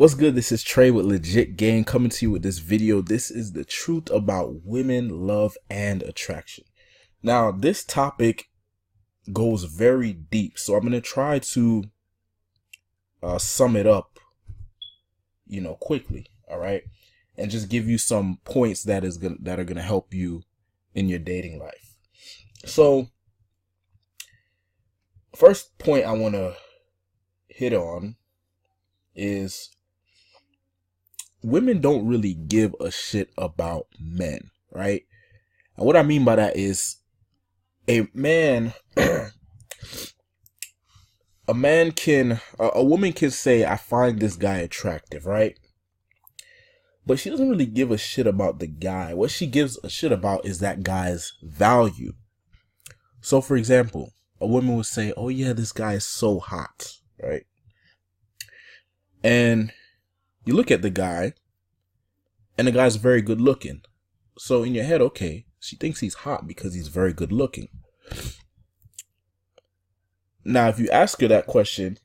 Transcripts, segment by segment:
What's good? This is Trey with Legit Game coming to you with this video. This is the truth about women, love, and attraction. Now, this topic goes very deep, so I'm going to try to sum it up, quickly, all right? And just give you some points that are going to help you in your dating life. So, first point I want to hit on is women don't really give a shit about men, right? And what I mean by that is a woman can say, I find this guy attractive, right? But she doesn't really give a shit about the guy. What she gives a shit about is that guy's value. So, for example, a woman would say, oh yeah, this guy is so hot, right? And you look at the guy, and the guy's very good looking. So in your head, okay, she thinks he's hot because he's very good looking. Now, if you ask her that question,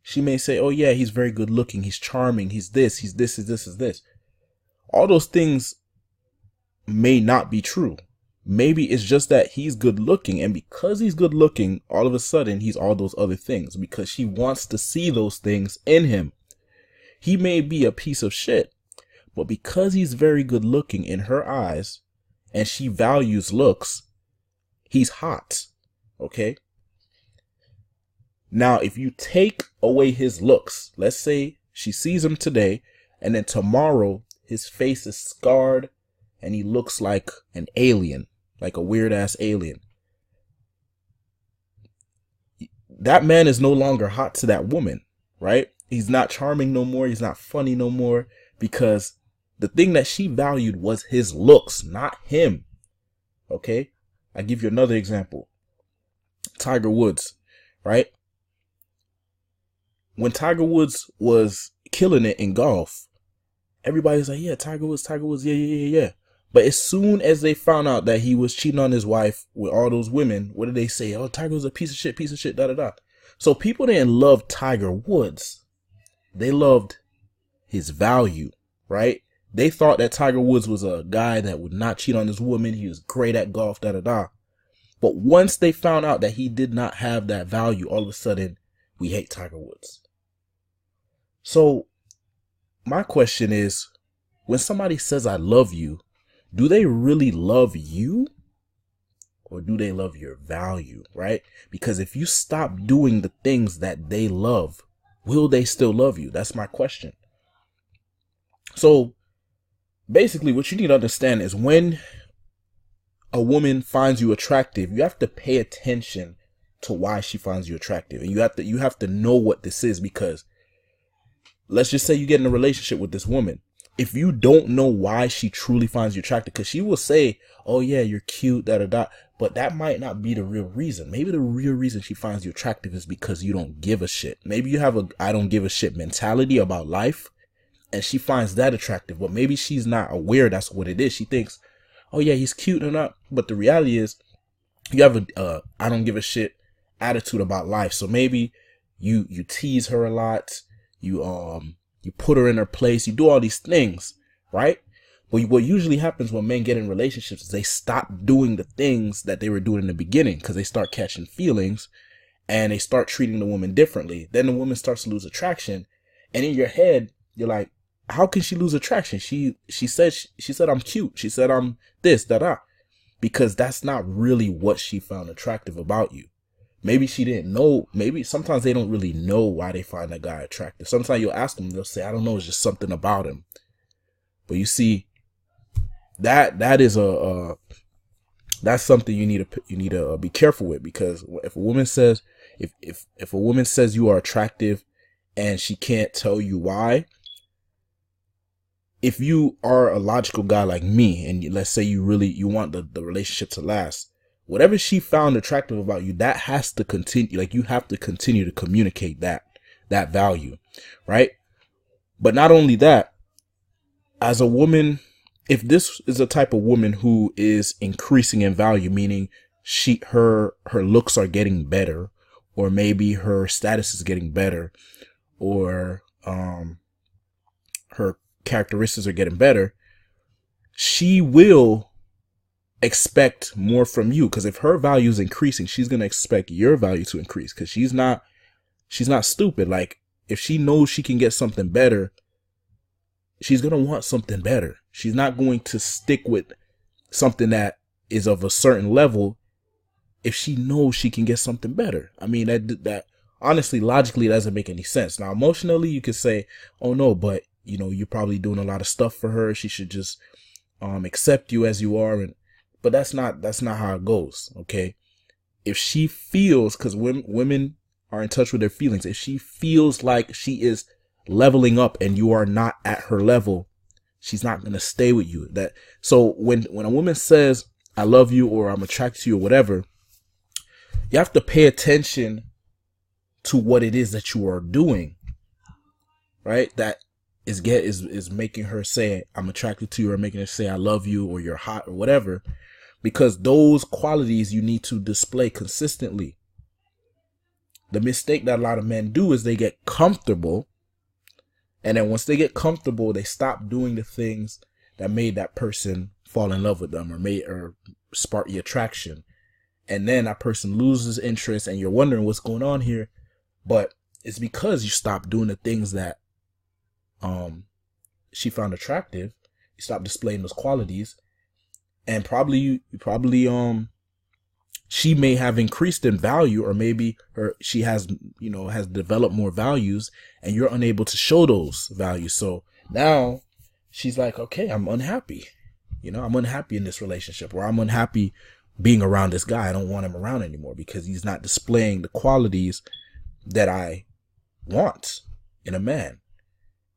she may say, oh yeah, he's very good looking, he's charming, he's this, he's this. All those things may not be true. Maybe it's just that he's good looking, and because he's good looking, all of a sudden he's all those other things because she wants to see those things in him. He may be a piece of shit, but because he's very good looking in her eyes and she values looks, he's hot. Okay? Now, if you take away his looks, let's say she sees him today and then tomorrow his face is scarred and he looks like an alien, like a weird ass alien. That man is no longer hot to that woman, right? He's not charming no more. He's not funny no more because the thing that she valued was his looks, not him. Okay? I'll give you another example. Tiger Woods, right? When Tiger Woods was killing it in golf, everybody's like, yeah, Tiger Woods, yeah. But as soon as they found out that he was cheating on his wife with all those women, what did they say? Oh, Tiger was a piece of shit, da. So people didn't love Tiger Woods. They loved his value, right? They thought that Tiger Woods was a guy that would not cheat on his woman. He was great at golf, da. But once they found out that he did not have that value, all of a sudden, we hate Tiger Woods. So my question is, when somebody says, I love you, do they really love you? Or do they love your value, right? Because if you stop doing the things that they love, will they still love you? That's my question. So basically what you need to understand is when a woman finds you attractive, you have to pay attention to why she finds you attractive. And you have to know what this is, because let's just say you get in a relationship with this woman. If you don't know why she truly finds you attractive, because she will say, oh yeah, you're cute, da, but that might not be the real reason. Maybe the real reason she finds you attractive is because you don't give a shit. Maybe you have a I don't give a shit mentality about life, and she finds that attractive, but maybe she's not aware that's what it is. She thinks, oh yeah, he's cute or not. But the reality is you have a I don't give a shit attitude about life. So maybe you tease her a lot, you put her in her place, you do all these things, right? But what usually happens when men get in relationships is they stop doing the things that they were doing in the beginning because they start catching feelings and they start treating the woman differently. Then the woman starts to lose attraction, and in your head you're like, how can she lose attraction? She said I'm cute. She said I'm this, da. Because that's not really what she found attractive about you. Maybe she didn't know. Maybe sometimes they don't really know why they find that guy attractive. Sometimes you'll ask them, they'll say, I don't know, it's just something about him. But you see, that is that's something you need to be careful with, because if a woman says you are attractive and she can't tell you why, if you are a logical guy like me, and let's say you want the relationship to last, whatever she found attractive about you, that has to continue. Like, you have to continue to communicate that value, right? But not only that, as a woman, if this is a type of woman who is increasing in value, meaning her looks are getting better, or maybe her status is getting better, or her characteristics are getting better, she will expect more from you. Because if her value is increasing, she's going to expect your value to increase, because she's not stupid. Like, if she knows she can get something better, she's going to want something better. She's not going to stick with something that is of a certain level if she knows she can get something better. I mean, that honestly, logically, doesn't make any sense. Now, emotionally, you could say, oh no, but you know, you're probably doing a lot of stuff for her. She should just accept you as you are. But that's not how it goes. Okay. If she feels, because women are in touch with their feelings, if she feels like she is leveling up and you are not at her level, she's not going to stay with you. So when a woman says, I love you, or I'm attracted to you, or whatever, you have to pay attention to what it is that you are doing, right? That is making her say, I'm attracted to you, or making her say, I love you, or you're hot, or whatever, because those qualities you need to display consistently. The mistake that a lot of men do is they get comfortable, and then once they get comfortable, they stop doing the things that made that person fall in love with them, or spark the attraction. And then that person loses interest, and you're wondering what's going on here. But it's because you stopped doing the things that she found attractive. You stopped displaying those qualities, and probably she may have increased in value, or maybe she has developed more values, and you're unable to show those values. So now she's like, okay, I'm unhappy. I'm unhappy in this relationship, or I'm unhappy being around this guy. I don't want him around anymore because he's not displaying the qualities that I want in a man.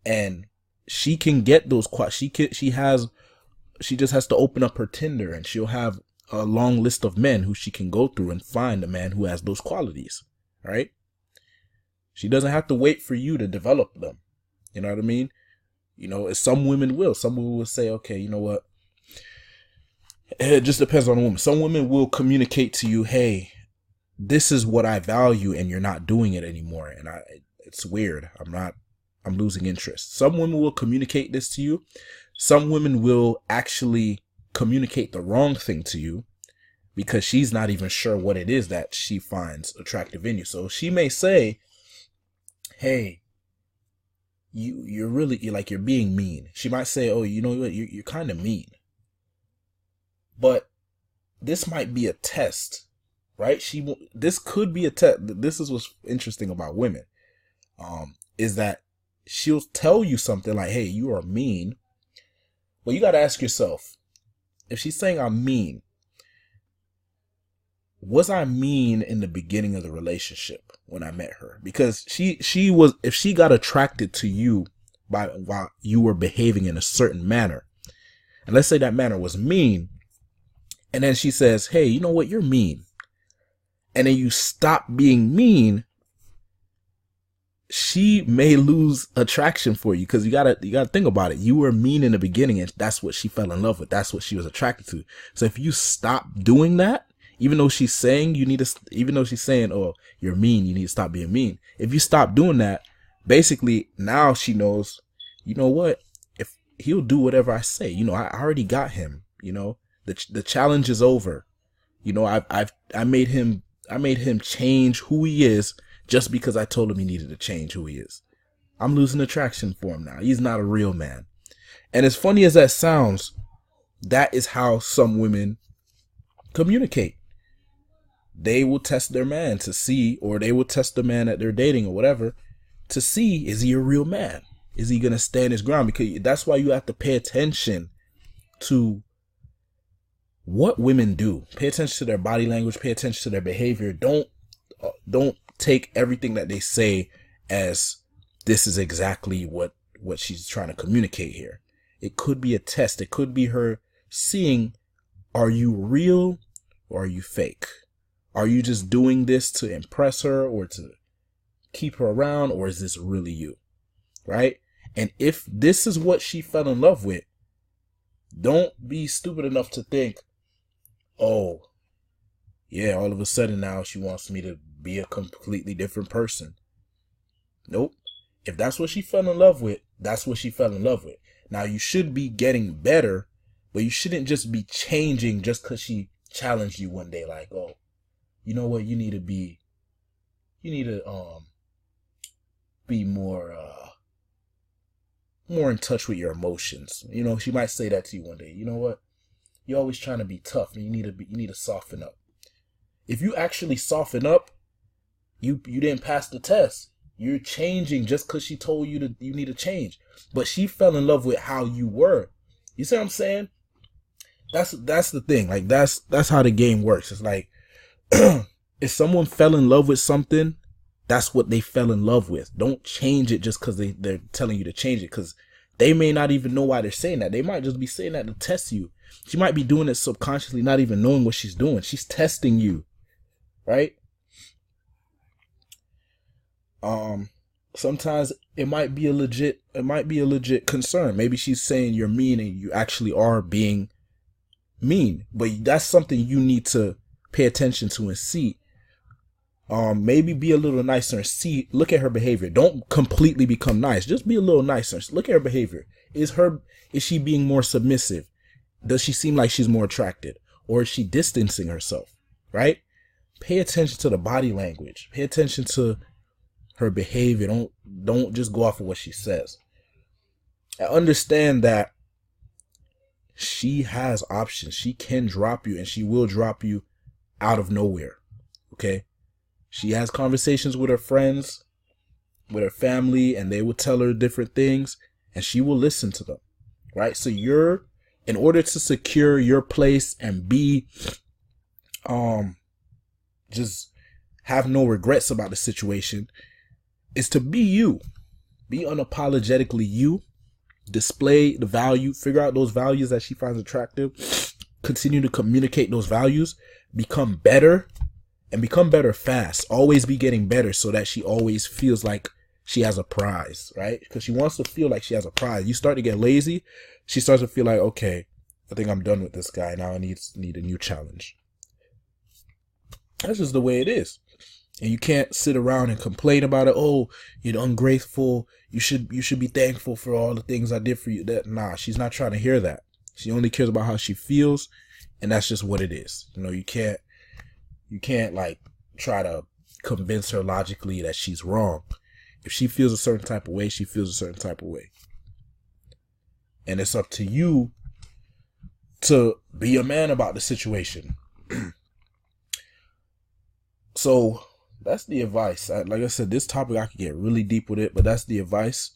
And she can get those she just has to open up her Tinder, and she'll have a long list of men who she can go through and find a man who has those qualities, right? She doesn't have to wait for you to develop them. You know what I mean? Some women will say, okay, you know what? It just depends on the woman. Some women will communicate to you, hey, this is what I value, and you're not doing it anymore. And it's weird. I'm losing interest. Some women will communicate this to you. Some women will actually communicate the wrong thing to you because she's not even sure what it is that she finds attractive in you. So she may say, hey, you're being mean. She might say, oh, you know what? You're kind of mean. But this might be a test, right? This could be a test. This is what's interesting about women, is that she'll tell you something like, hey, you are mean. Well, you got to ask yourself, if she's saying I'm mean, was I mean in the beginning of the relationship when I met her? Because if she got attracted to you while you were behaving in a certain manner, and let's say that manner was mean, and then she says, hey, you know what? You're mean. And then you stop being mean, she may lose attraction for you, because you gotta think about it. You were mean in the beginning, and that's what she fell in love with. That's what she was attracted to. So if you stop doing that, even though she's saying oh, you're mean, you need to stop being mean. If you stop doing that, basically now she knows, you know what? If he'll do whatever I say, I already got him. The challenge is over. I made him change who he is just because I told him he needed to change who he is. I'm losing attraction for him now. He's not a real man. And as funny as that sounds, that is how some women communicate. They will test their man to see, or they will test the man that they're dating or whatever to see, is he a real man? Is he going to stand his ground? Because that's why you have to pay attention to what women do. Pay attention to their body language, pay attention to their behavior. Don't take everything that they say as this is exactly what she's trying to communicate here. It could be a test. It could be her seeing, are you real or are you fake? Are you just doing this to impress her or to keep her around, or is this really you? Right? And if this is what she fell in love with, don't be stupid enough to think, oh, yeah, all of a sudden now she wants me to be a completely different person. Nope. If that's what she fell in love with, That's what she fell in love with. Now, you should be getting better, but you shouldn't just be changing just because she challenged you one day. Like, oh, you know what? You need to be more in touch with your emotions. You know, she might say that to you one day. You know what? You're always trying to be tough, and you need to soften up. If you actually soften up, you didn't pass the test. You're changing just because she told you that you need to change. But she fell in love with how you were. You see what I'm saying? That's the thing. Like, that's how the game works. It's like, if someone fell in love with something, that's what they fell in love with. Don't change it just because they're telling you to change it, because they may not even know why they're saying that. They might just be saying that to test you. She might be doing it subconsciously, not even knowing what she's doing. She's testing you, right? Sometimes it might be a legit concern. Maybe she's saying you're mean and you actually are being mean, but that's something you need to pay attention to and see. Maybe be a little nicer and look at her behavior. Don't completely become nice. Just be a little nicer. Look at her behavior. Is she being more submissive? Does she seem like she's more attracted? Or is she distancing herself? Right? Pay attention to the body language. Pay attention to her behavior. Don't just go off of what she says. I understand that she has options. She can drop you, and she will drop you out of nowhere. Okay? She has conversations with her friends, with her family, and they will tell her different things, and she will listen to them. Right? So in order to secure your place and be just have no regrets about the situation, is to be you. Be unapologetically you. Display the value. Figure out those values that she finds attractive. Continue to communicate those values. Become better, and become better fast. Always be getting better so that she always feels like she has a prize, right? Because she wants to feel like she has a prize. You start to get lazy, she starts to feel like, okay, I think I'm done with this guy. Now I need a new challenge. That's just the way it is. And you can't sit around and complain about it. Oh, you're ungrateful. You should be thankful for all the things I did for you. Nah, she's not trying to hear that. She only cares about how she feels, and that's just what it is. You know, you can't like try to convince her logically that she's wrong. If she feels a certain type of way, she feels a certain type of way. And it's up to you to be a man about the situation. So that's the advice. Like I said, this topic, I could get really deep with it, but that's the advice.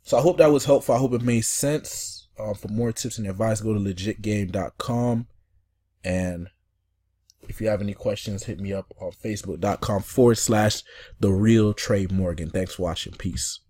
So I hope that was helpful. I hope it made sense. For more tips and advice, go to legitgame.com. And if you have any questions, hit me up on facebook.com/The Real Trey Morgan. Thanks for watching. Peace.